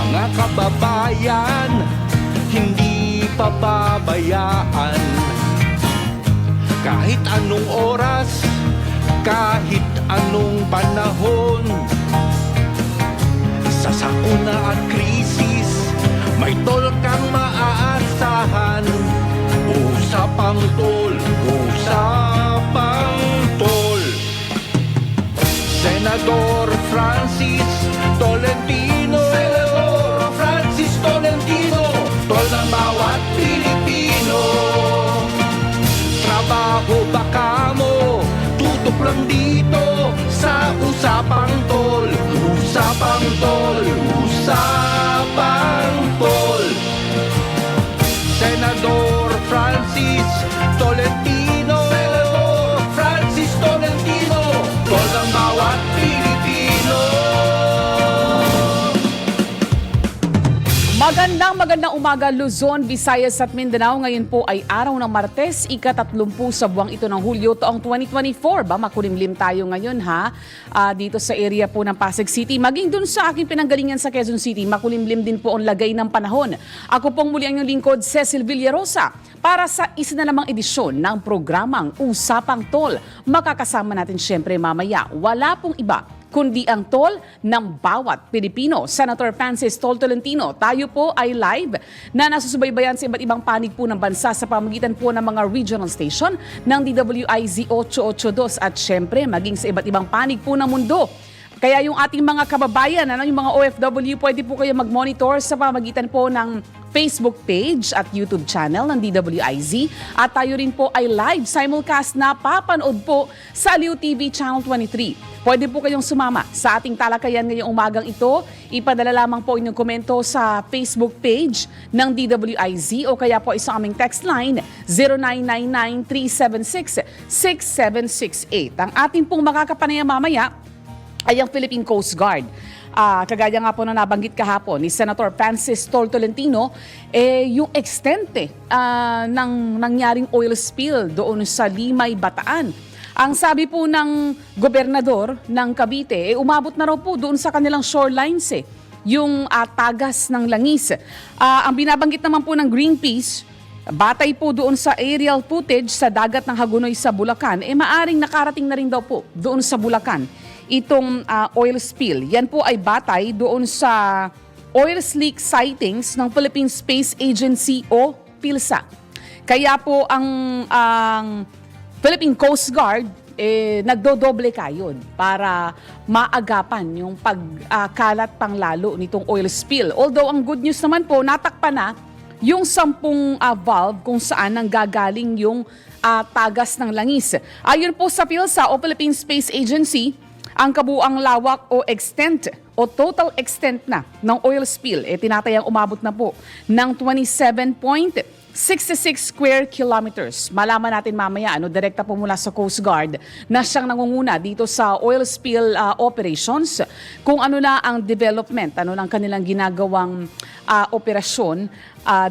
Mga kababayan, hindi pababayaan. Kahit anong oras, kahit anong panahon, sa sakuna at krisis, may tol kang maaasahan. Usapang tol, usapang tol. Senador Francis Tolentino, Senador Francis Tolentino, tol ng bawat Pilipino. Trabaho baka mo, tutok lang dito sa Usapang Tol. Usapang Tol, Usapang Tol. Senador Francis Tolentino, Senador Francis Tolentino, tol ng bawat Pilipino. Magandang umaga Luzon, Visayas at Mindanao. Ngayon po ay araw ng Martes, ika-30 sa buwang ito ng Hulyo taong 2024. Makulimlim tayo ngayon dito sa area po ng Pasig City. Maging dun sa aking pinanggalingan sa Quezon City, makulimlim din po ang lagay ng panahon. Ako pong muli ang inyong lingkod, Cecil Villarosa, para sa isa na namang edisyon ng programang Usapang Tol. Makakasama natin syempre mamaya, wala pong iba kundi ang tol ng bawat Pilipino. Senator Francis Tol Tolentino, tayo po ay live na nasusubaybayan sa iba't ibang panig po ng bansa sa pamamagitan po ng mga regional station ng DWIZ 882 at syempre maging sa iba't ibang panig po ng mundo. Kaya yung ating mga kababayan, yung mga OFW, pwede po kayo mag-monitor sa pamamagitan po ng Facebook page at YouTube channel ng DWIZ. At tayo rin po ay live simulcast na papanood po sa Aliw TV Channel 23. Pwede po kayong sumama sa ating talakayan ngayong umagang ito. Ipadala lamang po inyong komento sa Facebook page ng DWIZ o kaya po isang aming text line 0999-376-6768. Ang ating pong makakapanayam mamaya ay ang Philippine Coast Guard. Kagaya nga po na nabanggit kahapon ni Senator Francis Tol Tolentino, yung extent ng nangyaring oil spill doon sa Limay, Bataan. Ang sabi po ng gobernador ng Cavite, umabot na raw po doon sa kanilang shorelines yung tagas ng langis. Ang binabanggit naman po ng Greenpeace, batay po doon sa aerial footage sa dagat ng Hagonoy sa Bulacan, maaring nakarating na rin daw po doon sa Bulacan itong oil spill. Yan po ay batay doon sa oil slick sightings ng Philippine Space Agency o PhilSA. Kaya po ang Philippine Coast Guard nagdodoble kayon para maagapan yung pagkalat pang lalo nitong oil spill. Although ang good news naman po, natakpan na yung 10 valve kung saan nanggagaling yung tagas ng langis. Ayon po sa PhilSA o Philippine Space Agency, ang kabuang lawak o extent o total extent na ng oil spill tinatayang umabot na po ng 27.66 square kilometers. Malaman natin mamaya, direkta po mula sa Coast Guard na siyang nangunguna dito sa oil spill operations, kung ano na ang development, ng kanilang ginagawang operasyon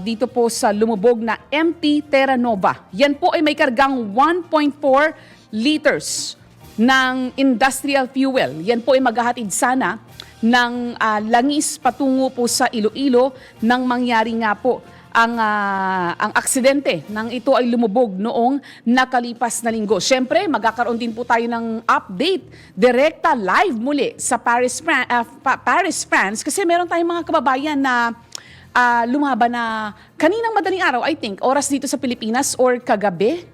dito po sa lumubog na MT Terra Nova. Yan po ay may kargang 1.4 liters ng industrial fuel. Yan po ay maghahatid sana ng langis patungo po sa Iloilo nang mangyari nga po ang aksidente nang ito ay lumubog noong nakalipas na linggo. Siyempre, magkakaroon din po tayo ng update, direkta live muli sa Paris, France, kasi meron tayong mga kababayan na lumaban na kaninang madaling araw, I think, oras dito sa Pilipinas or kagabi,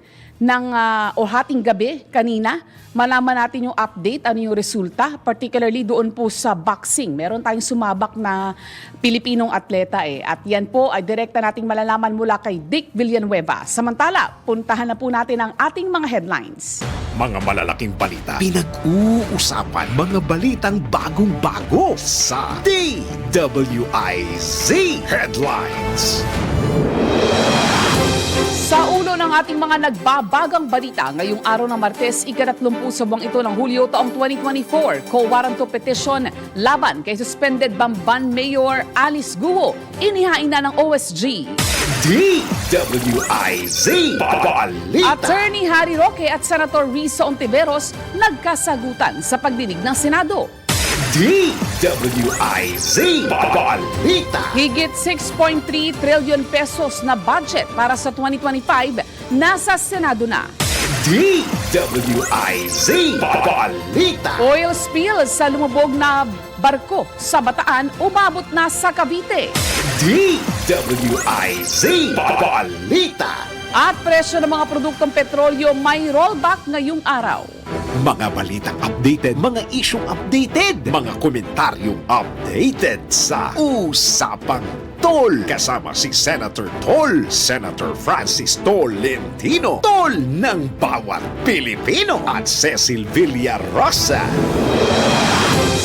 o hating gabi kanina, malaman natin yung update, ano yung resulta, particularly doon po sa boxing. Meron tayong sumabak na Pilipinong atleta At yan po ay direkta nating malalaman mula kay Dick Villanueva. Samantala, puntahan na po natin ang ating mga headlines. Mga malalaking balita, pinag-uusapan, mga balitang bagong-bago sa DWIZ Headlines. Sa ulo ng ating mga nagbabagang balita, ngayong araw ng Martes, ika-30 sa buwang ito ng Hulyo taong 2024, co-warranto petition laban kay suspended Bamban Mayor Alice Guo, inihain na ng OSG. DWIZ Balita. Attorney Harry Roque at Senator Risa Ontiveros nagkasagutan sa pagdinig ng Senado. DWIZ Balita. Higit 6.3 trillion pesos na budget para sa 2025 nasa Senado na. DWIZ Balita. Oil spill sa lumubog na barko sa Bataan umabot na sa Cavite. DWIZ Balita. At presyo ng mga produktong petrolyo may rollback ngayong araw. Mga balitang updated, mga isyong updated, mga komentaryong updated sa Usapang Tol. Kasama si Senator Tol, Senator Francis Tolentino, Tol ng bawat Pilipino, at Cecil Villarosa.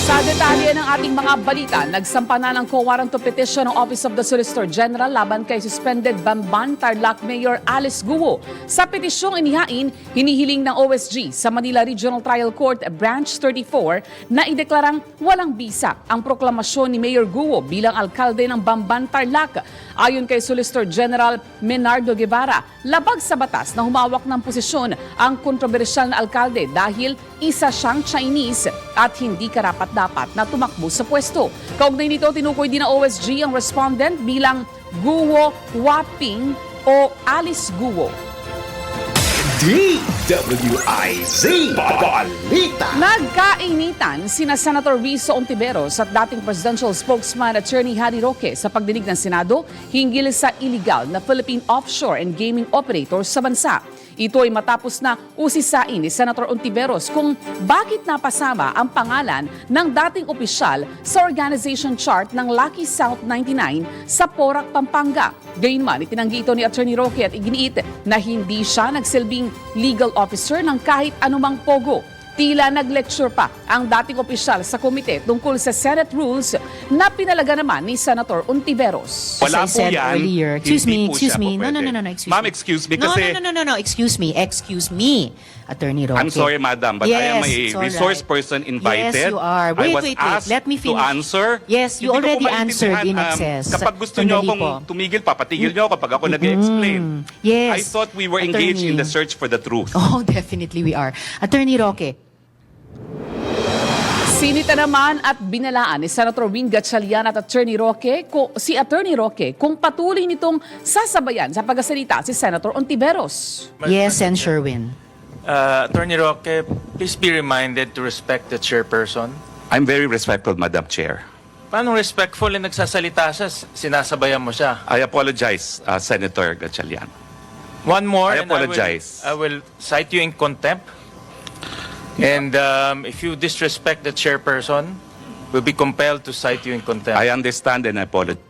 Sa detalye ng ating mga balita, nagsampa na ng co-warrant of petition ng Office of the Solicitor General laban kay suspended Bamban Tarlac Mayor Alice Guo. Sa petisyong inihain, hinihiling ng OSG sa Manila Regional Trial Court Branch 34 na ideklarang walang bisa ang proklamasyon ni Mayor Guo bilang alkalde ng Bamban Tarlac. Ayon kay Solicitor General Menardo Guevara, labag sa batas na humawak ng posisyon ang kontrobersyal na alkalde dahil isa siyang Chinese at hindi karapat-dapat na tumakbo sa pwesto. Kaugnay nito, tinukoy din ng OSG ang respondent bilang Guo Waping o Alice Guo. DWIZ Balita. Nagkainitan sina Senator Rizzo Ontiveros at dating presidential spokesman Attorney Harry Roque sa pagdinig ng Senado hinggil sa illegal na Philippine offshore and gaming operators sa bansa. Ito ay matapos na usisain ni Senator Ontiveros kung bakit napasama ang pangalan ng dating opisyal sa organization chart ng Lucky South 99 sa Porac, Pampanga. Gayunman, itinanggi ito ni Attorney Roque at iginiit na hindi siya nagsilbing legal officer ng kahit anumang pogo. Tila nag-lecture pa ang dating opisyal sa komite tungkol sa Senate rules na pinalaga naman ni Senator Ontiveros. Wala As po I said yan. earlier. Excuse Hindi me, po excuse siya me. po No, pwede. excuse Ma'am, me. excuse me kasi... No, excuse me. Attorney Roque. I'm sorry, madam, but I am a it's all resource right. person invited. Yes, you are. I was Wait. asked Let me to finish. answer. Yes, you Hindi ko po already answered in maintindihan, excess. Kapag gusto niyo Sandali akong po. tumigil, papatigil niyo ako kapag ako nag-explain. I Yes. thought we were engaged in the Attorney. search for the truth. Oh, definitely we are. Attorney Roque. Sinita naman at binalaan ni Senator Wing Gatchalian at Attorney Roque, Attorney Roque kung patuloy nitong sasabayan sa pagsasalita si Senator Ontiveros. Yes, and Sherwin. Attorney Roque, please be reminded to respect the chairperson. I'm very respectful, Madam Chair. Paano respectful na nagsasalita siya, sinasabayan mo siya? I apologize, Senator Gatchalian. One more, I and apologize. I will cite you in contempt. And if you disrespect the chairperson, we'll be compelled to cite you in contempt. I understand and I apologize.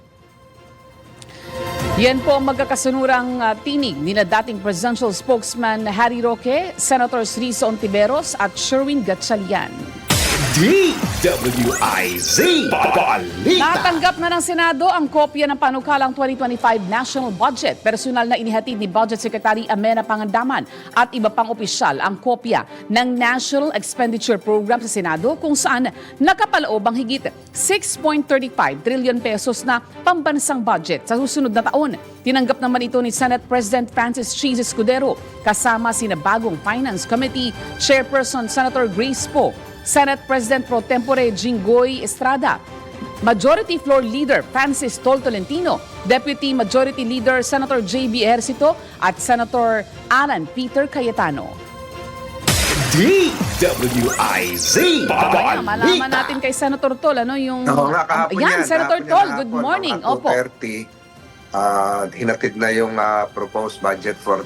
Yan po ang magkakasunurang tinig ni na dating presidential spokesman Harry Roque, Senators Rizzo Ontiveros at Sherwin Gatchalian. DWIZ Balita. Natanggap na ng Senado ang kopya ng panukalang 2025 National Budget. Personal na inihatid ni Budget Secretary Amena Pangandaman at iba pang opisyal ang kopya ng National Expenditure Program sa Senado kung saan nakapaloob ang higit 6.35 trillion pesos na pambansang budget sa susunod na taon. Tinanggap naman ito ni Senate President Francis Cheese Escudero kasama sina bagong Finance Committee Chairperson Senator Grace Poe, Senate President Pro Tempore Jinggoy Estrada, Majority Floor Leader Francis Tolentino, Deputy Majority Leader Senator J.B. Ejercito at Senator Alan Peter Cayetano. DWIZ Kaya malaman Balita. natin kay Senator Tol, ano yung... Oo nga, kahapon Yan, yan. Senator Kahapon yan, Tol, kahapon, good morning. mga Opo. 2:30, hinatid na yung proposed budget for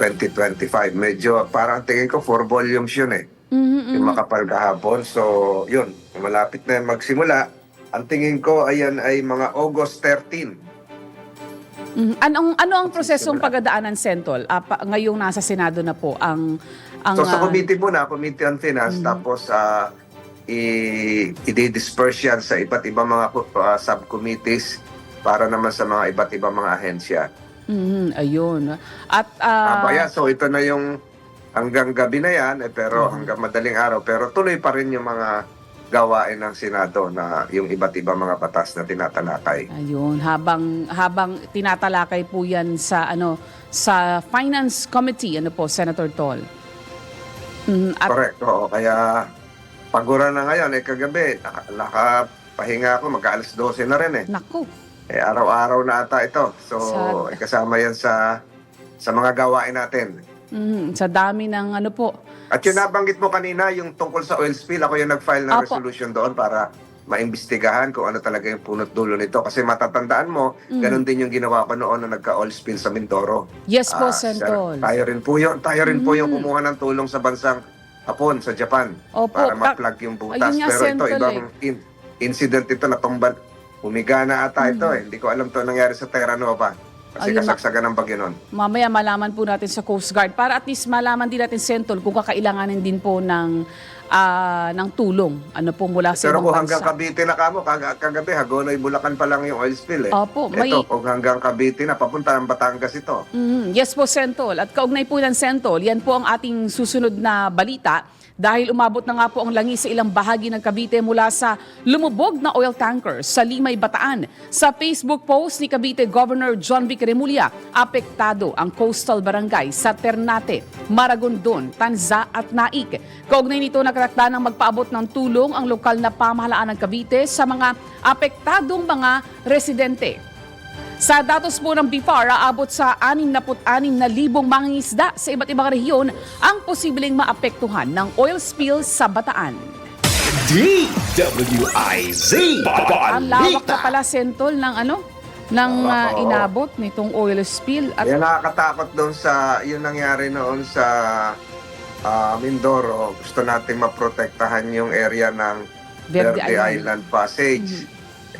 2025. Medyo parang tingin ko 4 volumes yun eh. Yung makapal kahapon. So, yun. Malapit na yung magsimula. Ang tingin ko ayan ay mga August 13. Ano ang prosesong pagdadaanan, Sentol? Ngayong nasa Senado na po ang So sa committee muna, Committee on Finance, tapos i-disperse yan sa iba't ibang mga subcommittees para naman sa mga iba't ibang mga ahensya. Ayun. At So ito na yung hanggang gabi na yan, pero hanggang madaling araw. Pero tuloy pa rin yung mga gawain ng Senado na yung iba't ibang mga batas na tinatalakay. ayun, habang tinatalakay po 'yan sa sa Finance Committee, Senator Tol. At Correct. Oo. Kaya pagura na ngayon, kagabi, nakapahinga ako, magka-alas 12 na rin eh. Naku. Araw-araw na ata ito. So, Sad. kasama yan sa mga gawain natin. Sa dami ng ano po. At yung nabanggit mo kanina, yung tungkol sa oil spill, ako yung nag-file ng Apo. resolution doon para maimbestigahan kung ano talaga yung punot dulo nito. Kasi matatandaan mo, ganun din yung ginawa ko noon na nagka-oil spill sa Mindoro. Yes po, Sir, Sentol. tayo rin po yung kumuha ng tulong sa bansang Hapon, sa Japan, Opo, para ma-plug yung butas. ayun nga, Pero ito, Sentol, ibang incident ito na tumban. Humiga na ata ito eh. Hindi ko alam to nangyari sa Terra Nova. Kasi Ayun na. kasagsagan ng bagyo nun. Mamaya malaman po natin sa Coast Guard para at least malaman din natin, Sentol, kung kakailanganin din po ng tulong. Ano po mula sa Pero ibang kung bansa. hanggang Cavite na kamo, kagabi, Hagonoy, Bulacan pa lang yung oil spill eh. Opo, may- Ito, kung hanggang Cavite na, papunta ng Batangas ito. Yes po, Sentol. At kaugnay po ng Sentol, yan po ang ating susunod na balita dahil umabot na nga po ang langis sa ilang bahagi ng Cavite mula sa lumubog na oil tanker sa Limay, Bataan. Sa Facebook post ni Cavite Governor John Vic Remulla, apektado ang coastal barangay sa Ternate, Maragondon, Tanza at Naik. Kaugnay nito, nakatakda ng magpaabot ng tulong ang lokal na pamahalaan ng Cavite sa mga apektadong mga residente. Sa datos po ng BIFAR, aabot sa 66,000 mangingisda sa iba't ibang rehiyon ang posibleng maapektuhan ng oil spill sa Bataan. DWIZ Ang lawak na Balita. pala, Sentol, ng Oo. inabot nitong oil spill. At Yan nakakatakot doon sa, yung nangyari noon sa Mindoro. Gusto nating maprotektahan yung area ng Verde Verde Island. Island Passage.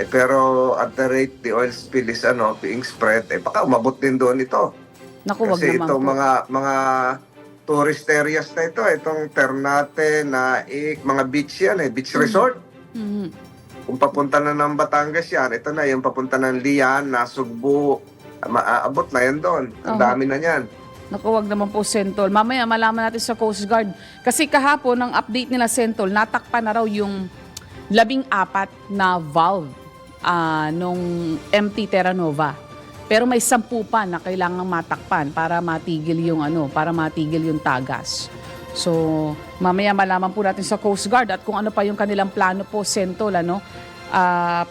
Pero at the rate the oil spill is being spread, baka umabot din doon ito. naku, wag Kasi naman itong po. mga tourist areas na ito, itong Ternate, Naik, mga beach yan beach resort. Mhm. Kung papunta na ng Batangas yan, ito na yung papunta ng Lian, Nasugbu, maaabot na yan doon. Ang Oo. dami na yan. Naku, wag naman po, Sentol. Mamaya malaman natin sa Coast Guard. Kasi kahapon, ang update nila, Sentol, natakpan na raw yung 14 na valve nung MT Terra Nova. Pero may 10 pa na kailangang matakpan para matigil yung tagas. So, mamaya malaman po natin sa Coast Guard at kung ano pa yung kanilang plano po, Sentol,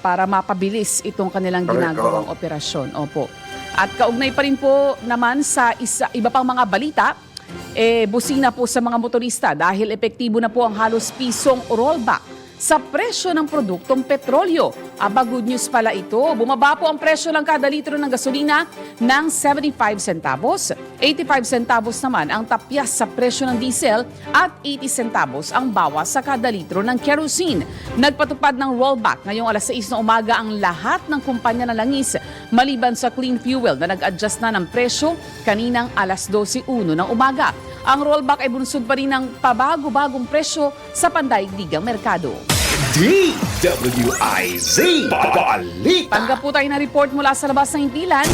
para mapabilis itong kanilang Correct, ginagawang oo. operasyon. Opo. At kaugnay pa rin po naman sa iba pang mga balita, busina po sa mga motorista dahil epektibo na po ang halos pisong rollback sa presyo ng produktong petrolyo. Good news pala ito. Bumaba po ang presyo ng kada litro ng gasolina ng 75 centavos. 85 centavos naman ang tapyas sa presyo ng diesel at 80 centavos ang bawas sa kada litro ng kerosene. Nagpatupad ng rollback ngayong alas 6 ng umaga ang lahat ng kumpanya ng langis maliban sa clean fuel na nag-adjust na ng presyo kaninang alas 12:01 ng umaga. Ang rollback ay bunsod pa rin ng pabago-bagong presyo sa pandaigdigang merkado. DWIZ Balita. Tanggap po tayo na report mula sa labas ng Intilan.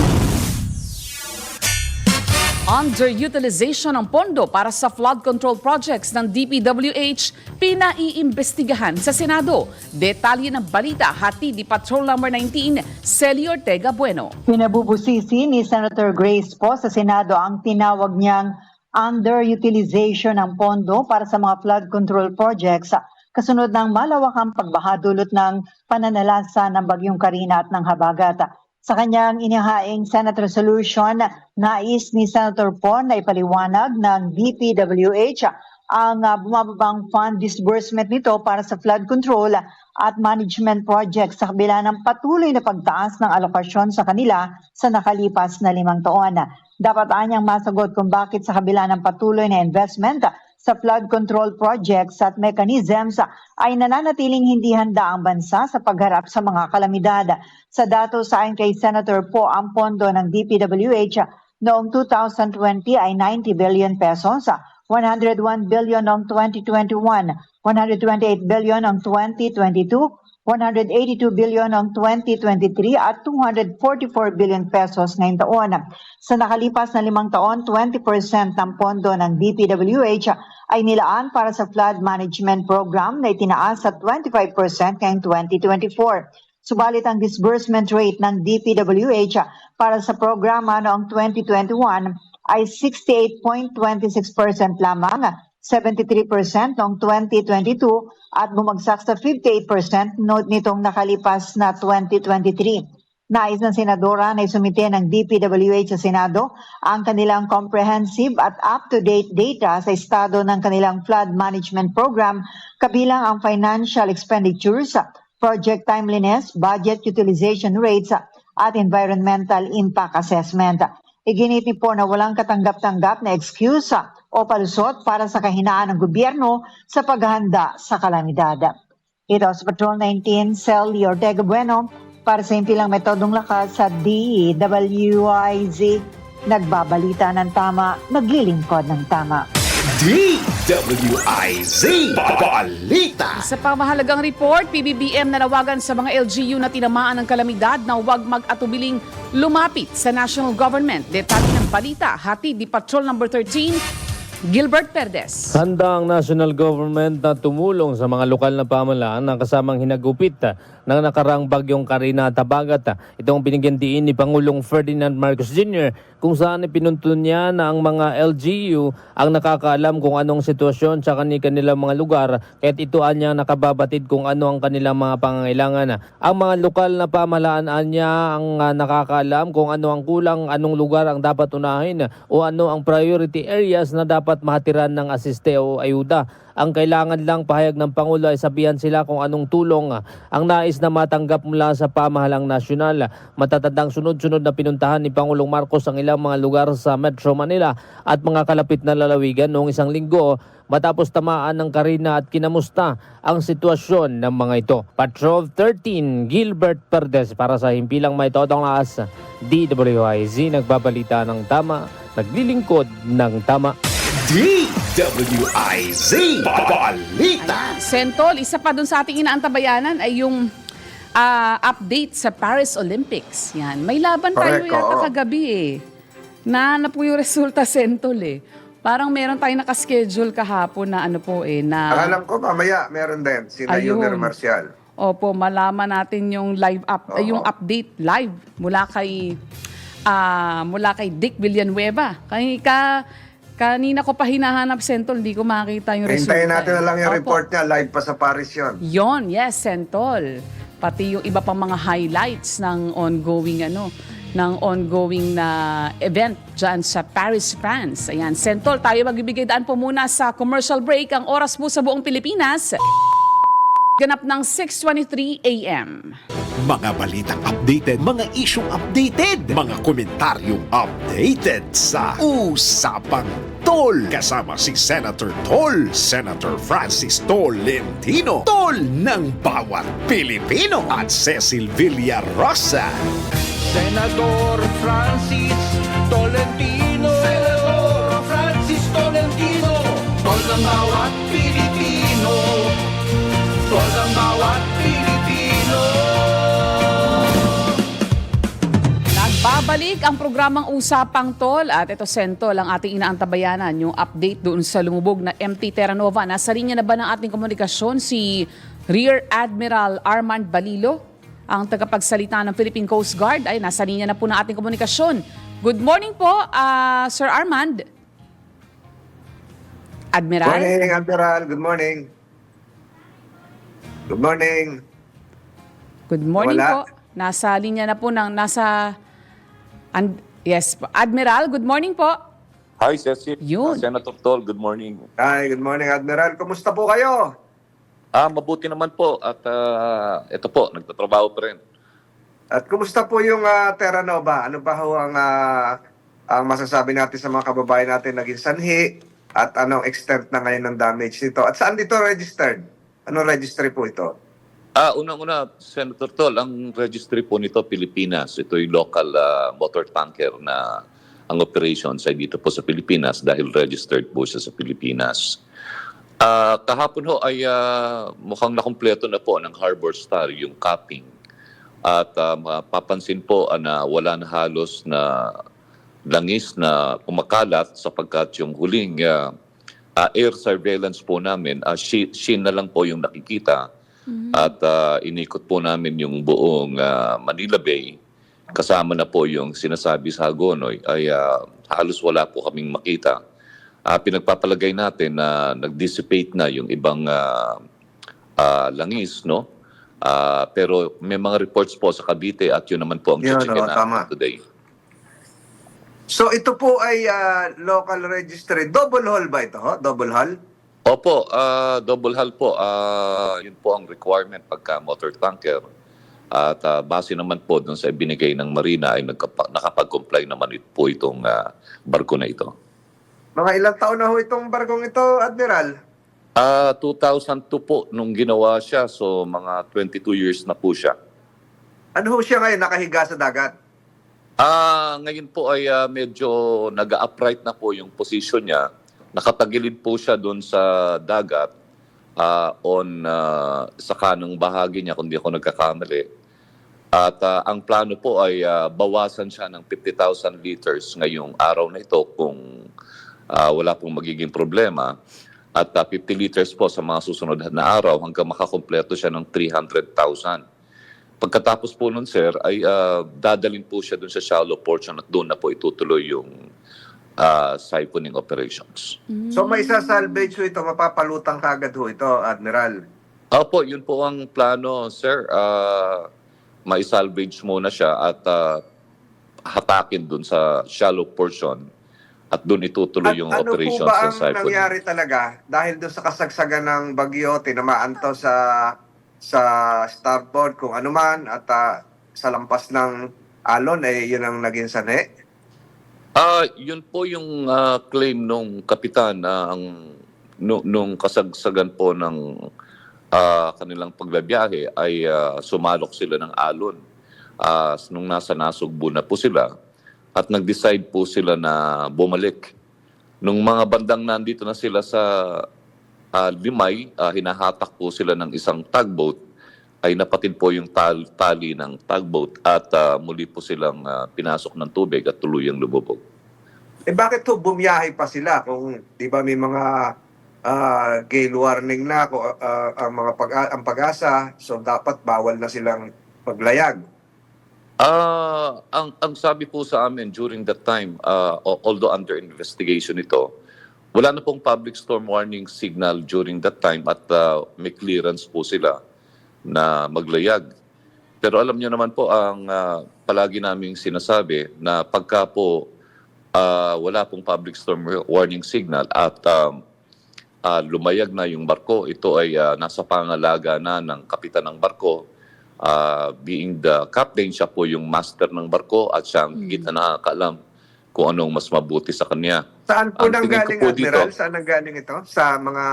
Underutilization ng pondo para sa flood control projects ng DPWH pinaiimbestigahan sa Senado. Detalye ng balita, hatid ni Patrol Number 19, Celi Ortega Bueno. Pinabubusisi ni Senator Grace Poe sa Senado ang tinawag niyang underutilization ng pondo para sa mga flood control projects kasunod ng malawakang pagbaha dulot ng pananalasa ng Bagyong Karina at ng Habagat. Sa kanyang inihaing Senate resolution, nais ni Senator Poe na ipaliwanag ng DPWH ang bumababang fund disbursement nito para sa flood control at management projects sa kabila ng patuloy na pagtaas ng alokasyon sa kanila sa nakalipas na 5 taon. Dapat anyang masagot kung bakit sa kabila ng patuloy na investment sa flood control projects at mechanisms ay nananatiling hindi handa ang bansa sa pagharap sa mga kalamidad. Sa datos ayon kay Senator Poe, ang pondo ng DPWH noong 2020 ay 90 billion pesos, 101 billion noong 2021, 128 billion noong 2022, 182 billion noong 2023 at 244 billion pesos ngayong taon. Sa nakalipas na 5 taon, 20% ng pondo ng DPWH ay nilaan para sa flood management program na itinaas sa 25% ngayong 2024. Subalit ang disbursement rate ng DPWH para sa programa noong 2021 ay 68.26% lamang. 73% noong 2022 at bumagsak sa 58% nitong nakalipas na 2023. Nais ng senadora na isumite ng DPWH sa Senado ang kanilang comprehensive at up-to-date data sa estado ng kanilang flood management program kabilang ang financial expenditures, project timeliness, budget utilization rates at environmental impact assessment. Iginiti po na walang katanggap-tanggap na excuse o palusot para sa kahinaan ng gobyerno sa paghahanda sa kalamidad. Ito sa Patrol 19, Celly Ortega Bueno, para sa impilang metodong lakas sa DWIZ. Nagbabalita ng tama, naglilingkod ng tama. DWIZ Balita. Sa pamahalagang report, PBBM nanawagan sa mga LGU na tinamaan ng kalamidad na huwag mag-atubiling lumapit sa national government. Detalye ng balita, hatid ni Patrol number 13, Gilbert Perdes. Handa ang national government na tumulong sa mga lokal na pamahalaan na kasamang hinagupit ng nakaraang bagyong Karina at Habagat. Itong binigyan diin ni Pangulong Ferdinand Marcos Jr. kung saan ipinuntun niya na ang mga LGU ang nakakaalam kung anong sitwasyon sa kanilang mga lugar kahit ito anya nakababatid kung ano ang kanilang mga pangangailangan. Ang mga lokal na pamahalaan niya ang nakakaalam kung ano ang kulang, anong lugar ang dapat unahin o ano ang priority areas na dapat mahatiran ng asiste o ayuda. Ang kailangan lang pahayag ng Pangulo ay sabihan sila kung anong tulong ang nais na matanggap mula sa pamahalang nasyonal. Matatandang sunod-sunod na pinuntahan ni Pangulong Marcos ang ilang mga lugar sa Metro Manila at mga kalapit na lalawigan noong isang linggo matapos tamaan ng Karina at kinamusta ang sitwasyon ng mga ito. Patrol 13, Gilbert Perdes para sa himpilang may todong lakas. DWIZ nagbabalita ng tama, naglilingkod ng tama. DWIZ Balita. Sentol, isa pa dun sa ating inaantabayanan ay yung update sa Paris Olympics. Yan. May laban tayo Correct, yata oo. kagabi eh. Na po yung resulta, Sentol eh. Parang meron tayong nakaschedule kahapon na ano po eh, na... Alam ko mamaya meron din sila Ayun. Junior Marcial. Opo, malaman natin yung yung update live mula kay Dick Villanueva. Kanina ko pa hinahanap, Sentol, hindi ko makita yung resulta. Hintayin natin na lang yung Opo. report niya, live pa sa Paris yun. Yon, yes, Sentol. Pati yung iba pang mga highlights ng ongoing na event dyan sa Paris, France. Ayan, Sentol, tayo magbibigay daan po muna sa commercial break. Ang oras po sa buong Pilipinas, ganap ng 6:23 a.m. Mga balitang updated, mga isyong updated, mga komentaryong updated sa Usapang Tol. Kasama si Senator Tol, Senator Francis Tolentino, Tol ng bawat Pilipino, at Cecil Villarosa. Senador Francis Tolentino, Senador Francis Tolentino, tol ng bawat Pilipino, tol ng bawat Pilipino. Nagbabalik ang programang Usapang Tol at ito, Sentol, ang ating inaantabayanan, yung update doon sa lumubog na MT Terra Nova. Nasa linya na ba ng ating komunikasyon si Rear Admiral Armand Balilo, ang tagapagsalita ng Philippine Coast Guard? Ay, nasa linya na po ng ating komunikasyon. Good morning po, Sir Armand. Admiral? Morning, Admiral. Good morning. Good morning. Good morning Wala. po. Nasa linya na po yes, po. Admiral, good morning po. Hi, Cecil. Yun. Senator Tol, good morning. Hi, good morning, Admiral. Kumusta po kayo? Mabuti naman po at ito po, nagtatrabaho pa rin. At kumusta po yung Terra Nova? Ano ba ho ang masasabi natin sa mga kababayan natin naging sanhi at anong extent na ngayon ng damage nito? At saan dito registered? Anong registry po ito? Unang-una, Senator Tol, ang registry po nito, Pilipinas. Ito yung local motor tanker na ang operations ay dito po sa Pilipinas dahil registered po siya sa Pilipinas. Kahapon ho ay mukhang nakumpleto na po ng Harbor Star yung capping. At mapapansin po na wala na halos na langis na kumakalat sapagkat yung huling air surveillance po namin, sheen na lang po yung nakikita. At inikot po namin yung buong Manila Bay. Kasama na po yung sinasabi sa Hagonoy ay halos wala po kaming makita. pinagpapalagay natin na nag-dissipate na yung ibang langis, no? Pero may mga reports po sa Cavite at yun naman po ang Yun, chichikin tama. natin today. So ito po ay local registry. Double hull ba ito? Ho? Double hull? Opo, double hull po. Yun po ang requirement pagka motor tanker. At base naman po dun sa binigay ng Marina ay nakapag-comply naman po itong barko na ito. Mga ilang taon na ho itong barkong ito, Admiral? 2002 po nung ginawa siya, so mga 22 years na po siya. Ano ho siya ngayon nakahiga sa dagat? Ngayon po ay medyo nag-upright na po yung position niya. Nakatagilid po siya doon sa dagat sa kanang bahagi niya kung di ako nagkakamali. At ang plano po ay bawasan siya ng 50,000 liters ngayong araw na ito kung wala pong magiging problema. At 50 liters po sa mga susunod na araw hanggang makakompleto siya ng 300,000. Pagkatapos po nun, sir, ay dadalhin po siya dun sa shallow portion at doon na po itutuloy yung siphoning operations. So may isa-salvage ho ito, mapapalutang kagad ho ito, Admiral. Opo, yun po ang plano, sir. Mai-salvage muna siya at hatakin dun sa shallow portion at doon itutuloy yung ano po operations ba sa ang siphoning. nangyari talaga dahil doon sa kasagsagan ng bagyo, tinamaan to sa starboard kung ano man at sa lampas ng alon yun ang naging sanhe? Yun po yung claim nung kapitan na nung kasagsagan po ng kanilang pagbabiyahe ay sumalok sila ng alon. Nung nasa Nasugbu na po sila at nag-decide po sila na bumalik. Nung mga bandang nandito na sila sa Limay, hinahatak po sila ng isang tugboat, ay napatid po yung tali ng tugboat at muli po silang pinasok ng tubig at tuluyang lumubog. Bakit to bumiyahe pa sila kung di ba may mga gale warning na ang pag-asa, so dapat bawal na silang maglayag? Ang sabi po sa amin during that time, although under investigation ito, wala na pong public storm warning signal during that time at may clearance po sila na maglayag. Pero alam niyo naman po ang palagi naming sinasabi na pagka po wala pong public storm warning signal at lumayag na yung barko, ito ay nasa pangalaga na ng kapitan ng barko. Being the captain, siya po yung master ng barko at siya ang higit na nakakaalam kung anong mas mabuti sa kanya. Saan po Ang nang tingin ko galing, po Admiral? dito, Saan nang galing ito? Sa mga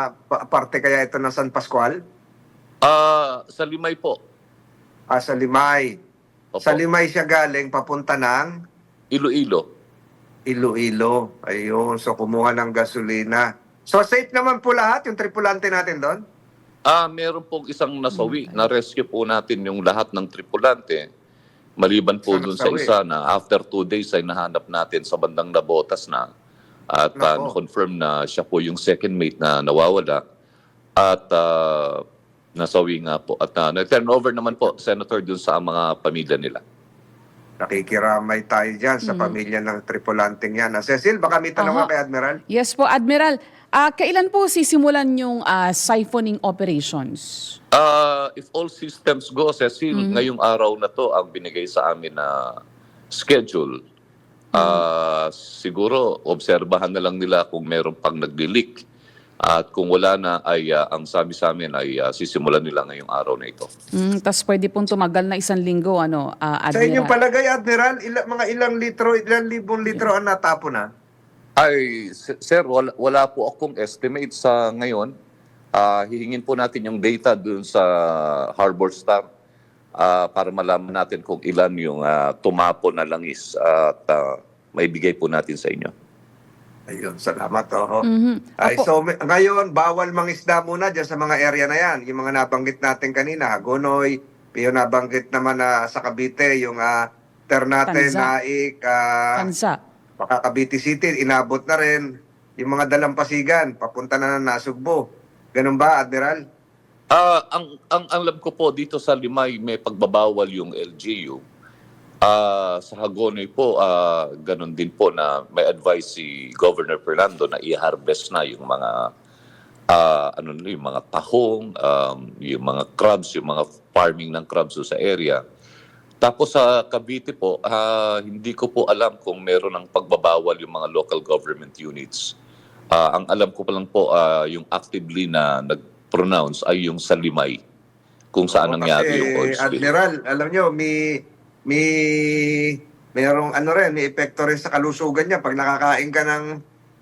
parte kaya ito ng San Pascual? sa Limay po. Sa Limay. Opo. Sa Limay siya galing, papunta ng Iloilo. Iloilo. Ayun, so kumuha ng gasolina. So safe naman po lahat, yung tripulante natin doon? Meron pong isang nasawi. Na-rescue po natin yung lahat ng tripulante. Maliban po Isang dun sa nasawi. isa na after 2 days ay nahanap natin sa bandang Nabotas na. At Nako. na-confirm na siya po yung second mate na nawawala. At nasawi nga po. At na-turn over naman po, Senator, dun sa mga pamilya nila. Nakikiramay tayo dyan sa pamilya ng tripulanting yan. Cecil, baka may tanong ka kay Admiral? Yes po, Admiral. Kailan po sisimulan yung siphoning operations? If all systems go, Cecil, ngayong araw na to ang binigay sa amin na schedule. Siguro, obserbahan na lang nila kung meron pang nagli-leak. At kung wala na, ay ang sabi sa amin ay sisimulan nila ngayong araw na ito. Tapos pwede pong tumagal na 1 linggo, Admiral? Sa inyong palagay, Admiral, mga ilang libong litro ang natapo na? Ay, sir, wala po akong estimate sa ngayon. Hihingin po natin yung data dun sa Harbor Star para malaman natin kung ilan yung tumapo na langis at maibigay po natin sa inyo. Ayun, salamat. Ngayon, bawal mangisda muna dyan sa mga area na yan. Yung mga nabanggit natin kanina, Hagonoy, yung nabanggit naman sa Cavite, yung Ternate, Tanza. Naik, Tansa. baka Cavite City, inabot na rin. Yung mga dalampasigan, papunta na ng Nasugbo. Ganun ba, Admiral? Ang alam ko po dito sa Limay may pagbabawal yung LGU. Sa Hagonoy po, ganun din po na may advice si Governor Fernando na i-harvest na yung mga yung mga tahong, yung mga crabs, yung mga farming ng crabs sa area. Tapos sa Cavite po, hindi ko po alam kung meron ng pagbabawal yung mga local government units. Ang alam ko pa lang po, yung actively na nag-pronounce ay yung sa Limay, kung saan nangyari yung oil spill. Admiral, alam nyo, merong may epekto rin sa kalusugan niya pag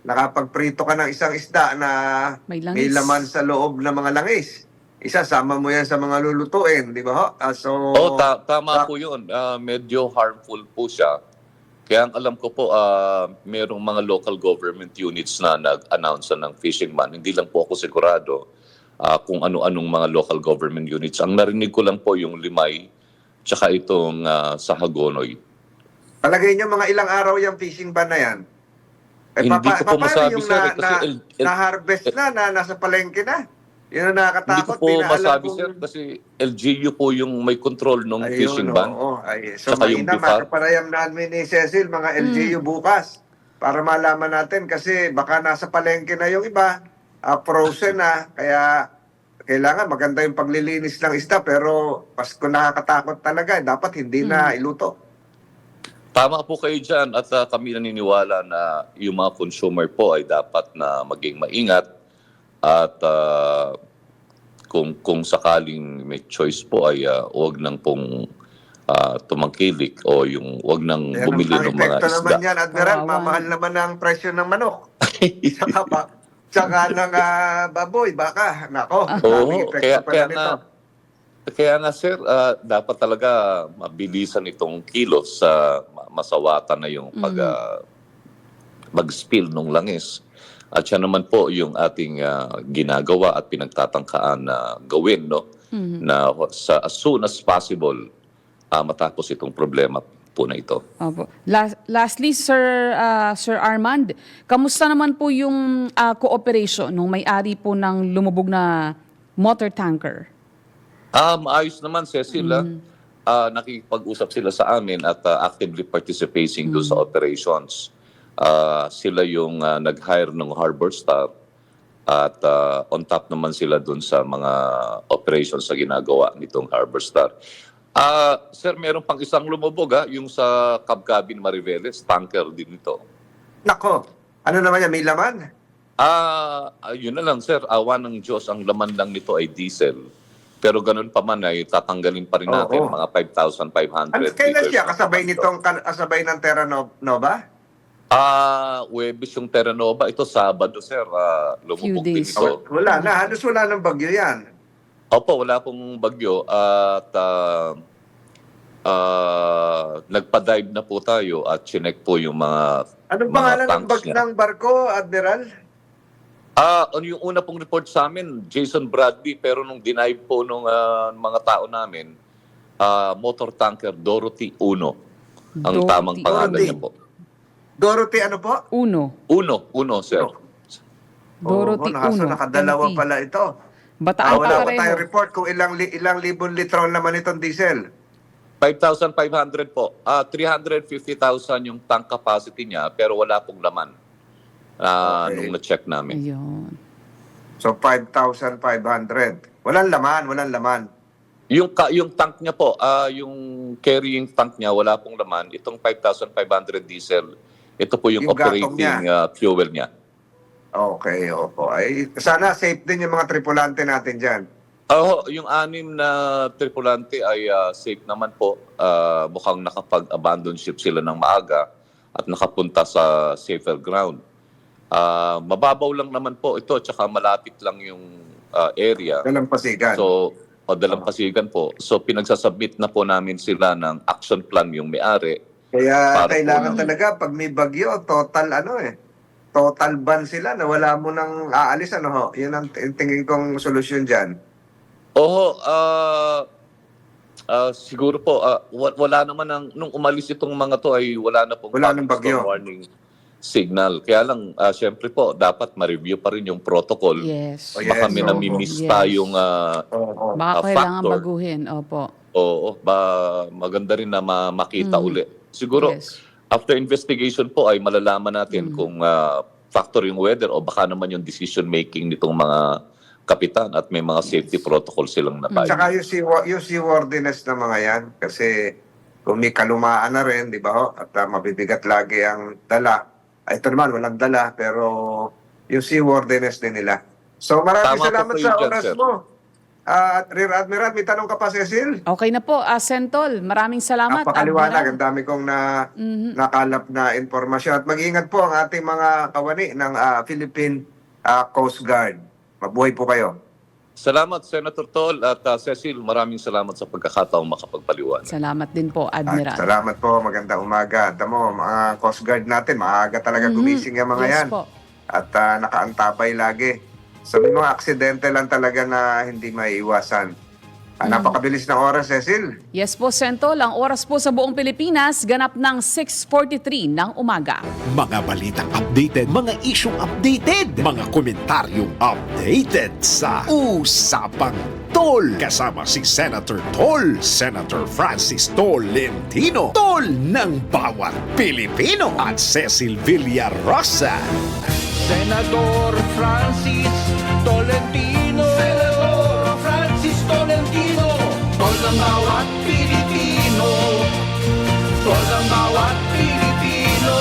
nakapagprito ka ng isang isda na May langis. may laman sa loob ng mga langis. Isa, sama mo yan sa mga lulutuin, di ba ho? Tama po yun. Medyo harmful po siya. Kaya ang alam ko po, merong mga local government units na nag-announce ng fishing ban. Hindi lang po ako sigurado kung ano-anong mga local government units. Ang narinig ko lang po yung Limay, tsaka itong sa Hagonoy. Palagay nyo mga ilang araw yung fishing ban na yan? Hindi ko po masabi, yung sir, kasi na-harvest na, nasa palengke na? Yun ang hindi ko nakakatakot. po Di na alam masabi, kung- sir, kasi LGU po yung may control ng fishing ban. So, Tsaka yung mainam, BIFAR. makaparayam namin ni Cecil, mga LGU bukas, para malaman natin kasi baka nasa palengke na yung iba, frozen na, kaya kailangan maganda yung paglilinis ng isda, pero mas kung nakakatakot talaga, dapat hindi na iluto. Tama po kayo dyan at kami naniniwala na yung mga consumer po ay dapat na maging maingat at kung sakaling may choice po ay huwag nang pong tumangkilik o yung huwag nang Yan bumili ang ng mga epekto naman isda. yan, Admiral, Kawawa. mamahal naman ang presyo ng manok. Tsaka ng baboy, baka. Nako, Oo, daming epekto kaya pala nito. nga, kaya nga sir, dapat talaga mabilisan itong kilos sa masawatan na yung mag-spill ng langis. At siya naman po yung ating ginagawa at pinagtatangkaan na gawin, no? Na as soon as possible matapos itong problema po na ito. Opo. Lastly, Sir Armand, kamusta naman po yung cooperation nung may-ari po ng lumubog na motor tanker? Maayos naman, Cecil. Nakikipag-usap sila sa amin at actively participating doon sa operations. Sila yung nag-hire ng Harbor Star at on top naman sila doon sa mga operations na ginagawa nitong Harbor Star. Sir, meron pang isang lumubog, yung sa Cabcabin Mariveles, tanker din ito. Nako, ano naman yan, may laman? Yun na lang, sir. Awa ng Diyos, ang laman lang nito ay diesel. Pero ganun pa man ay tatanggalin pa rin natin Oo. mga 5,500 Ano, kailan siya? ng Kasabay laman nitong, kasabay ng Terra Nova? Webis yung Terra Nova. Ito Sabado, sir. Lumubog din days. ito. Wala na, halos wala ng bagyo yan. Opo, wala pong bagyo. At nagpa-dive na po tayo at chinek po yung mga Anong mga pangalan ng, tanks niya. ng barko, Admiral? Yung una pong report sa amin, Jason Bradley, pero nung denive po nung mga tao namin, motor tanker Dorothy 1. Ang Dorothy. tamang pangalan Dorothy. niya po. Dorothy ano po? Uno. Sir. Dorothy Uno. Nakadalawa 20. pala ito. Bataan Wala pa pa tayong pareho. report kung ilang libon litro naman itong diesel. 5,500 po. 350,000 yung tank capacity niya, pero wala pong laman. Okay. Nung na-check namin. Ayun. So 5,500. Walang laman. Yung tank niya po, yung carrying tank niya, wala pong laman. Itong 5,500 diesel, ito po yung Yung gatong operating fuel niya. Okay, opo. Ay, sana safe din yung mga tripulante natin dyan. Yung 6 na tripulante ay safe naman po. Mukhang nakapag-abandon ship sila ng maaga at nakapunta sa safer ground. Mababaw lang naman po ito, tsaka malapit lang yung area. Dalampasigan. So, dalampasigan po. So, pinagsasubmit na po namin sila ng action plan yung may-ari. Kaya para kailangan po- talaga pag may bagyo, total ban sila na wala mo nang aalis. Ano ho? Yun ang tingin kong solusyon dyan. Siguro po, wala naman nung umalis itong mga to ay wala na pong Wala nang bagyo. storm warning signal. Kaya lang, syempre po, dapat ma-review pa rin yung protocol. Yes. Oh, Baka yes, may oo. namimiss Yes. tayong Oo. Baka kailangan factor. baguhin. Opo. Oo, maganda rin na makita uli. Siguro, Yes. after investigation po ay malalaman natin kung factor yung weather o baka naman yung decision making nitong mga kapitan at may mga safety protocol silang natayo. Tsaka yung seaworthiness na mga yan, kasi kung may kalumaan na rin, di ba ho? At mabibigat lagi ang dala. Ito naman, walang dala, pero yung seaworthiness din nila. So maraming Tama po salamat kayo sa dyan, oras sir. mo. Rear Admiral, may tanong ka pa, Cecil? Okay na po, Sentol. Maraming salamat. Napakaliwanag. Admiral. Ang dami kong nakalap na informasyon. At mag-ingat po ang ating mga kawani ng Philippine Coast Guard. Mabuhay po kayo. Salamat, Senator Tol at Cecil. Maraming salamat sa pagkakataong makapagpaliwanag. Salamat din po, At Admiral. salamat po. Magandang umaga. Tamo, mga Coast Guard natin, maaga talaga gumising yung mga Yes yan. po. At nakaantabay lagi. So may mga aksidente lang talaga na hindi maiiwasan. Napakabilis ng oras, Cecil. Yes po, Sentol. Ang oras po sa buong Pilipinas, ganap ng 6:43 ng umaga. Mga balitang updated, mga isyong updated, mga komentaryong updated sa Usapang Tol. Kasama si Senator Tol, Senator Francis Tolentino, Tol ng bawat Pilipino, at Cecil Villarosa. Senador Francis Tolentino, Senador Francis Tolentino, tol ng bawat Pilipino, tol ng bawat Pilipino.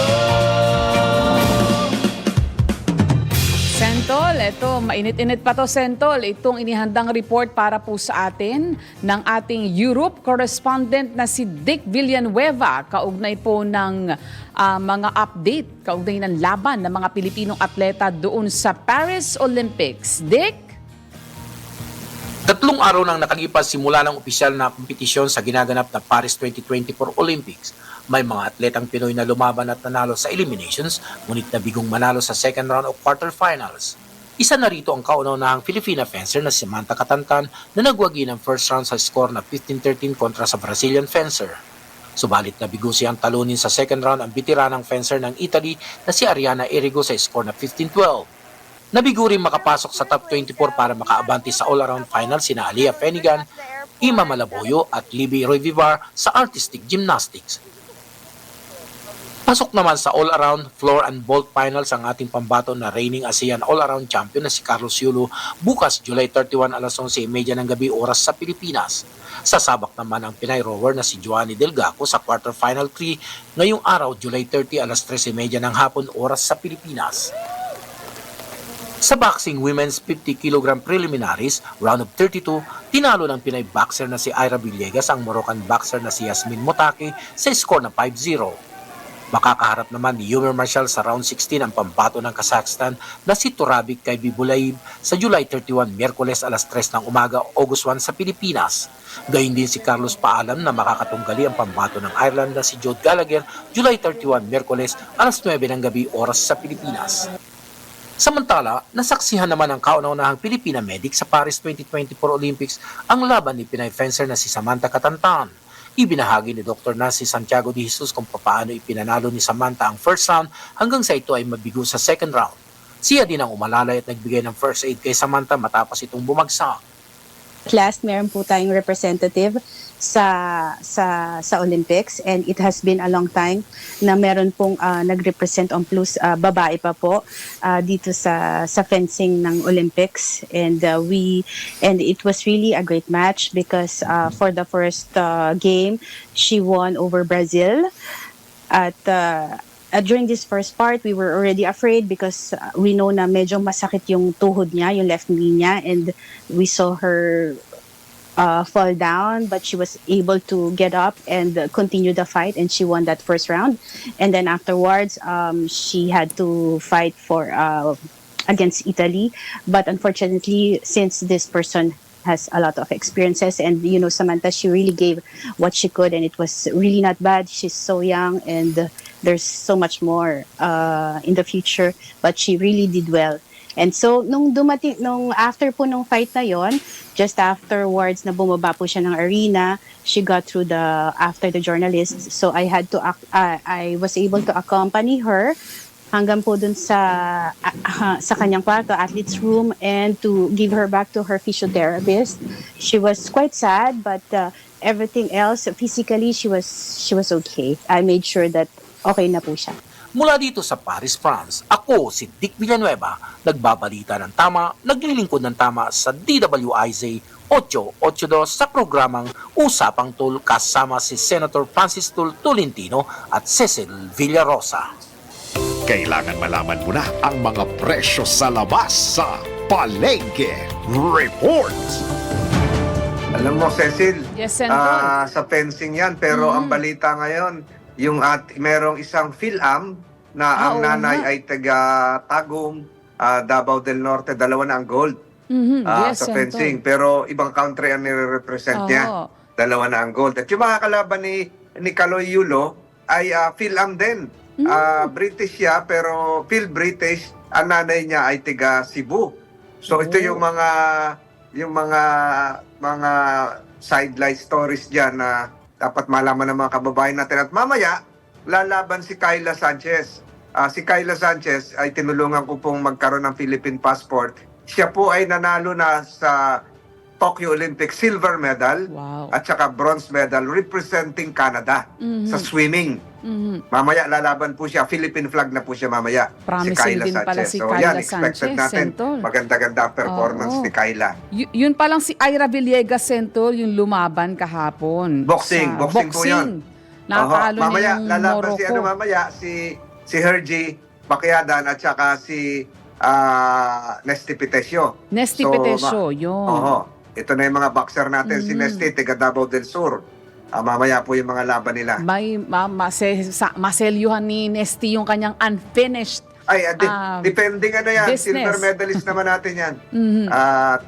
Sentol, ito, mainit-init pa to, Sentol. Itong inihandang report para po sa atin ng ating Europe correspondent na si Dick Villanueva, kaugnay po ng mga update, kaugnay ng laban ng mga Pilipinong atleta doon sa Paris Olympics. Dick? 3 araw nang nakalipas simula ng opisyal na kompetisyon sa ginaganap na Paris 2024 Olympics. May mga atletang Pinoy na lumaban at nanalo sa eliminations, ngunit nabigong manalo sa second round o quarterfinals. Isa na rito ang kauna-unahang Filipina fencer na si Samantha Catantan na nagwagi ng first round sa score na 15-13 kontra sa Brazilian fencer. Subalit nabigo siyang talunin sa second round ang bitiranang fencer ng Italy na si Ariana Erigo sa score na 15-12. Nabigo rin makapasok sa top 24 para makaabante sa all-around final sina Alia Fenigan, Ima Malaboyo at Libby Roy-Vivar sa artistic gymnastics. Pasok naman sa all-around floor and vault finals ang ating pambato na reigning ASEAN all-around champion na si Carlos Yulo bukas July 31 alas 11:30 ng gabi oras sa Pilipinas. Sasabak naman ang Pinay rower na si Joanny Delgaco sa quarterfinal 3 ngayong araw July 30 alas 13:30 ng hapon oras sa Pilipinas. Sa boxing women's 50 kg preliminaries, round of 32, tinalo ng Pinay boxer na si Ira Villegas ang Moroccan boxer na si Yasmin Motaki sa score na 5-0. Makakaharap naman ni Yumer Marshall sa round 16 ang pambato ng Kazakhstan na si Turabik Kaybibulaev sa July 31, Miyerkules alas 3 ng umaga, August 1 sa Pilipinas. Gayun din si Carlos Paalam na makakatunggali ang pambato ng Ireland na si Jude Gallagher, July 31, Miyerkules alas 9 ng gabi, oras sa Pilipinas. Samantala, nasaksihan naman ang kauna-unahang Pilipina medic sa Paris 2024 Olympics ang laban ni Pinay fencer na si Samantha Catantan. Ibinahagi ni Dr. Nancy Santiago de Jesus kung paano ipinanalo ni Samantha ang first round hanggang sa ito ay mabigo sa second round. Siya din ang umalalay at nagbigay ng first aid kay Samantha matapos itong bumagsak. Last, meron po tayong representative sa Olympics, and it has been a long time na meron pong nag-represent on plus babae pa po dito sa fencing ng Olympics, and it was really a great match because for the first game she won over Brazil at during this first part, we were already afraid because we know na medyo masakit yung tuhod niya, yung left knee niya, and we saw her fall down, but she was able to get up and continue the fight, and she won that first round. And then afterwards, she had to fight for against Italy, but unfortunately, since this person has a lot of experiences, and you know, Samantha, she really gave what she could, and it was really not bad. She's so young, and there's so much more in the future, but she really did well. And so, nung after po nung fight na yon, just afterwards na bumaba po siya ng arena, she got through after the journalists. So I was able to accompany her hanggang po dun sa kanyang kwarto, athlete's room, and to give her back to her physiotherapist. She was quite sad, but everything else, physically, she was okay. I made sure that okay na po siya. Mula dito sa Paris, France, ako si Dick Villanueva, nagbabalita ng tama, naglilingkod ng tama sa DWIZ 882 sa programang Usapang Tol kasama si Senator Francis Tolentino at Cecil Villarosa. Kailangan malaman mo na ang mga presyo sa labas sa Palengke Report. Alam mo, Cecil, Yes, Senator. sa fencing yan, pero ang balita ngayon, yung merong isang PhilAm na ang oo nanay nga. ay taga Tagum, Davao del Norte, dalawa na ang gold Yes, sa Senator. fencing. Pero ibang country ang nire-represent niya, Oo. dalawa na ang gold. At yung mga kalaban ni Kaloy Yulo ay PhilAm din. British siya, pero Phil-British, ang nanay niya ay taga Cebu. So ito yung mga sideline stories diyan na dapat malaman ng mga kababayan natin. At mamaya, lalaban si Kayla Sanchez. Si Kayla Sanchez ay tinulungan ko pong magkaroon ng Philippine passport. Siya po ay nanalo na sa Tokyo Olympics silver medal Wow. at saka bronze medal representing Canada sa swimming. Mamaya lalaban po siya, Philippine flag na po siya mamaya. Promising si Kayla din pala Sanchez. si So Kayla yan, expected Sanchez, natin. Sentol. Maganda-ganda ang performance Oo. ni Kayla. Yun pa lang si Ira Villegas, Sentol, yung lumaban kahapon. Boxing po yun. Nakalo Mamaya, niya yung lalaban Morocco. si Hergy Bacquiadan at saka si Nesty Petesio. Nesty Petesio, yun. Ito na yung mga boxer natin. Si Nesty, taga Davao del Sur. Mamaya po yung mga laban nila. May maselyuhan ni Nesty yung kanyang unfinished Depending yan. business. Silver medalist naman natin yan. At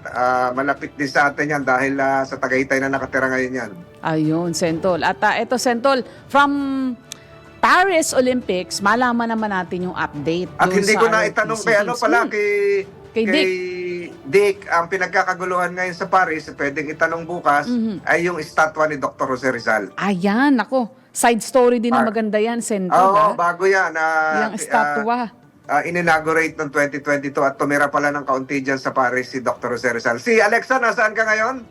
malapit din sa atin yan dahil sa Tagaytay na nakatira ngayon yan. Ayun, Sentol. At ito, Sentol, from Paris Olympics, malaman naman natin yung update. At dun hindi sa ko na ROTC itanong Games. kay Kay Dick, ang pinagkakaguluhan ngayon sa Paris, pwedeng itanong bukas, ay yung estatwa ni Dr. Jose Rizal. Ayan, ako. Side story din na maganda yan, Sentol. Oo, bago yan. Yung estatwa. In-inaugurate noong 2022 at tumira pala ng kaunti dyan sa Paris si Dr. Jose Rizal. Si Alexa, nasaan ka ngayon?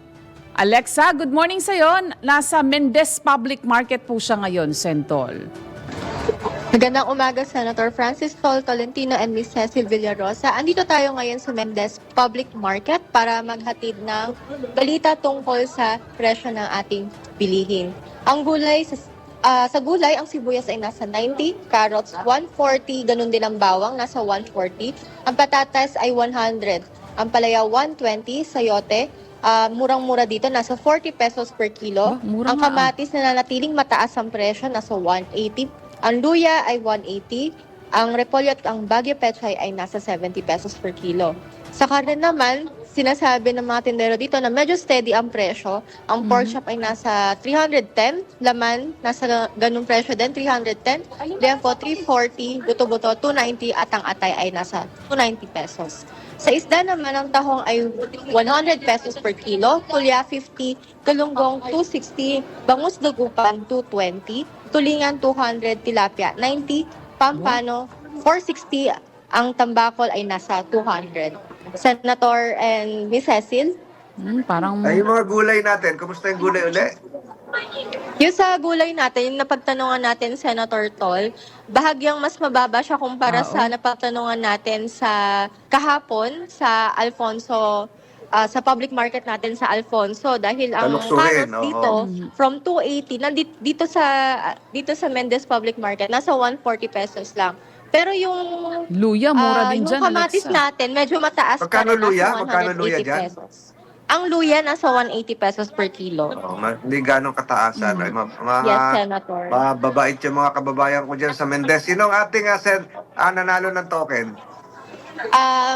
Alexa, good morning sa'yo. Nasa Mendez Public Market po siya ngayon, Sentol. Magandang umaga, Senator Francis Tolentino and Ms. Cecil Villarosa. Andito tayo ngayon sa Mendez Public Market para maghatid ng balita tungkol sa presyo ng ating bilihin. Ang gulay, sa gulay, ang sibuyas ay nasa 90, carrots 140, ganun din ang bawang, nasa 140. Ang patatas ay 100, ang palaya 120, sayote, murang-mura dito, nasa 40 pesos per kilo. Mura Ang nga. kamatis na nanatiling mataas ang presyo, nasa 180. Ang luya ay 180. Ang repolyo at ang bagyo pechay ay nasa 70 pesos per kilo. Sa karne naman, sinasabi ng mga tindero dito na medyo steady ang presyo. Ang pork chop ay nasa 310. Laman, nasa ganung presyo din, 310. Liempo, 340. Buto-buto, 290. At ang atay ay nasa 290 pesos. Sa isda naman, ang tahong ay 100 pesos per kilo, tulya 50, galunggong 260, bangus dagupan 220, tulingan 200, tilapia 90, pampano 460, ang tambakol ay nasa 200. Senator and Ms. Cecil? Parang Ay, yung mga gulay natin, kumusta yung gulay uli? Yung sa gulay natin, yung napagtanungan natin, Senator Tol, bahagyang mas mababa siya kumpara sa napagtanungan natin sa kahapon sa Alfonso, sa public market natin sa Alfonso dahil ang Taluksuhin, carrots dito from 280 dito sa Mendez Public Market nasa 140 pesos lang. Pero yung luya, mura din yung dyan, kamatis Alexa. natin medyo mataas pa Magkano rin, luya? nasa Magkano luya 180 dyan? pesos. Ang luya nasa 180 pesos per kilo. Hindi ganong kataasan. Ay, Yes, Senator. mababait yung mga kababayan ko dyan sa Mendez. Sino ang ating nanalo ng token?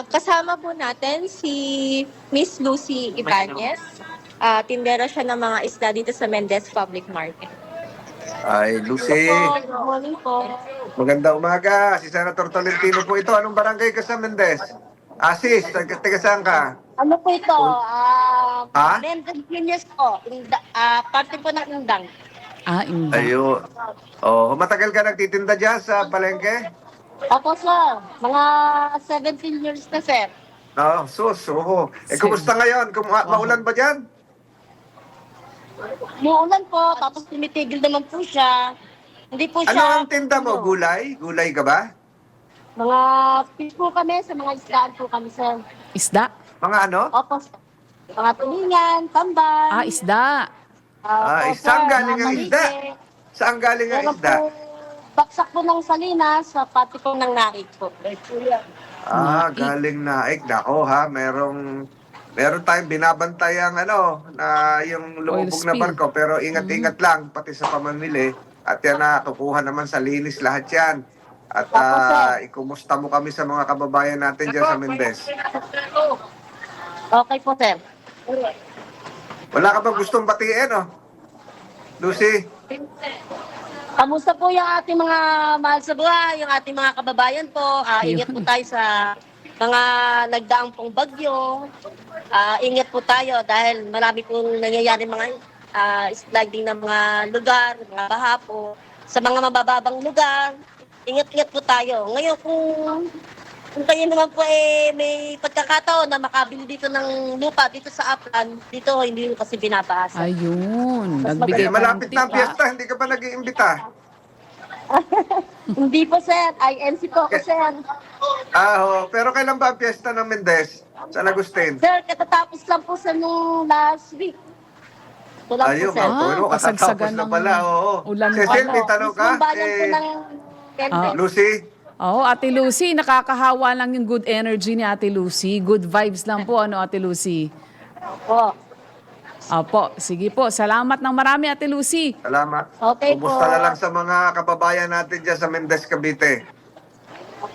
Kasama po natin si Miss Lucy Ibanez. Tindera siya ng mga isda dito sa Mendez Public Market. Ay, Lucy. Good morning po. Maganda umaga. Si Senator Tolentino po ito. Anong barangay ka sa Mendez? Sis, taga saan ka? Ano po ito? Ha? Mendez Juniors po. Parte po ng Indang. Inda. Ayun. Matagal ka nagtitinda dyan sa palengke? Opo, sir. Mga 17 years na, sir. Kumusta ngayon? Maulan ba dyan? Muulan po, tapos tumitigil naman po siya. Hindi po Ano siya... ang tinda mo? Gulay? Gulay ka ba? Mga fish po kami, sa mga isdaan po kami, sir. Isda? Mga ano? Opo, sir. Mga tulingan, tamban. Isda. Opo, Saan sir, galing mga ang isda? malike. Saan galing ang Meron isda? po, baksak po ng Salinas, pati po ng naik po. Galing Naik. Nako ha, meron tayong binabantayang na yung lumubog na spill. barko, pero ingat-ingat lang pati sa pamamili. At yan na, kukuha naman sa linis lahat yan. At ikumusta mo kami sa mga kababayan natin dyan sa Mendez. Okay po, sir. Wala ka bang gustong batiin, Lucy? Kamusta po yung ating mga mahal sa buhay, yung ating mga kababayan po? Ingat po tayo sa mga nagdaang pong bagyo. Ingat po tayo dahil marami pong nangyayari mga flooding ng mga lugar, mga baha po. Sa mga mabababang lugar, ingat-ingat po tayo. Ngayon kung kayo naman po may pagkakataon na makabili dito ng lupa dito sa Aplan, dito hindi ko kasi binabasa. Ayun. Nagbigay ka ng Malapit na ang tip, piyesta, hindi ka ba nag-iimbita? Hindi po, sir. INC po ako, sir. Pero kailan ba ang piyesta ng Mendez? San Agustin? Sir, katatapos lang po sa nung last week. Ito lang po, sir. Kasagsagan na pala, ulan Cecil, pala. may tanong ka? Mismong bayan po ng Kente. Lucy? Ate Lucy, nakakahawa lang yung good energy ni Ate Lucy. Good vibes lang po, Ate Lucy? Po. Opo, sige po. Salamat ng marami, Ate Lucy. Salamat. Okay po. Kumusta na lang sa mga kababayan natin dyan sa Mendez, Cavite.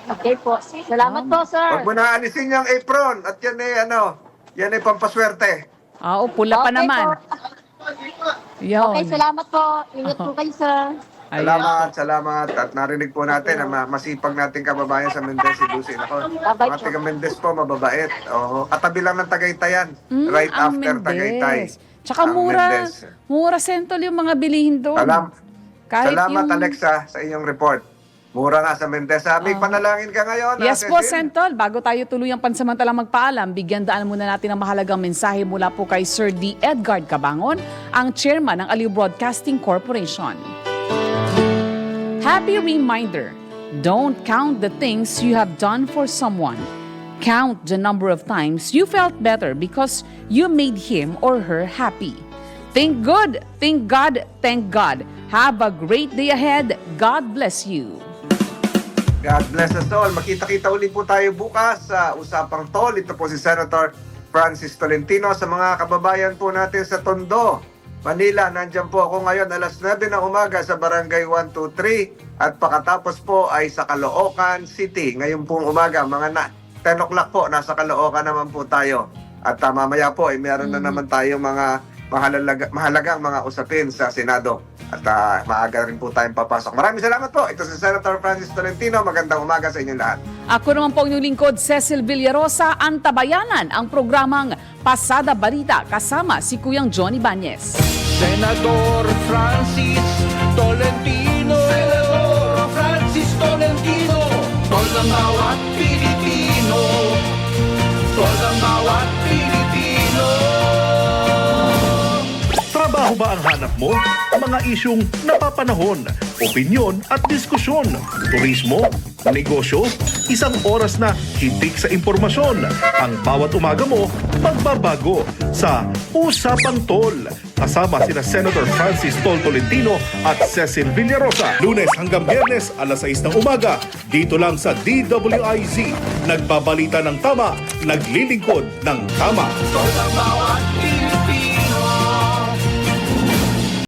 Okay po. Salamat po, sir. Huwag mo na alisin yung apron at yan ay pampaswerte. Pula pa Okay naman. po. Yun. Okay, salamat po. Ingat po kayo, sir. Salamat. At narinig po natin na masipag nating kababayan sa Mendez, si Lucy. Ako, mga taga Mendez po, mababait. Katabi lang ng Tagaytayan. Right ang after Mendez. Tagaytay. Tsaka Ang mura, Mendez. mura sentol yung mga bilihin doon. Salamat, Alexa, sa inyong report. Mura nga sa Mendez. May panalangin ka ngayon. Yes po, Cecil? Sentol. Bago tayo tuluyang pansamantalang magpaalam, bigyan daan muna natin ang mahalagang mensahe mula po kay Sir D. Edgard Cabangon, ang chairman ng Aliw Broadcasting Corporation. Happy reminder, don't count the things you have done for someone. Count the number of times you felt better because you made him or her happy. Think good, think God, thank God. Have a great day ahead. God bless you. God bless us all. Makita-kita ulit po tayo bukas sa Usapang Tol. Ito po si Senator Francis Tolentino. Sa mga kababayan po natin sa Tondo, Manila, nandyan po ako ngayon alas 9 ng umaga sa Barangay 123 at pakatapos po ay sa Caloocan City. Ngayon pong umaga, mga 10 o'clock po, nasa Caloocan naman po tayo. At mamaya po ay meron na naman tayong mga mahalagang mga usapin sa Senado. At maaga rin po tayong papasok. Maraming salamat po. Ito si Senator Francis Tolentino. Magandang umaga sa inyong lahat. Ako naman po ang inyong lingkod, Cecil Villarosa, antabayanan ang programang Pasada Balita kasama si Kuyang Johnny Bañez. Senador Francis Tolentino. Senador Francis Tolentino. Tol ng bawat Pilipino. Tol ng bawat Pilipino. Trabaho ba ang hanap mo? Mga isyung napapanahon, opinyon at diskusyon, turismo, negosyo, isang oras na hitik sa impormasyon. Ang bawat umaga mo, magbabago sa Usapang Tol. Kasama sina Senator Francis Tol Tolentino at Cecil Villarosa. Lunes hanggang Biyernes, alas 6 ng umaga, dito lang sa DWIZ. Nagbabalita ng tama, naglilingkod ng tama. Tol ng bawat Pilipino.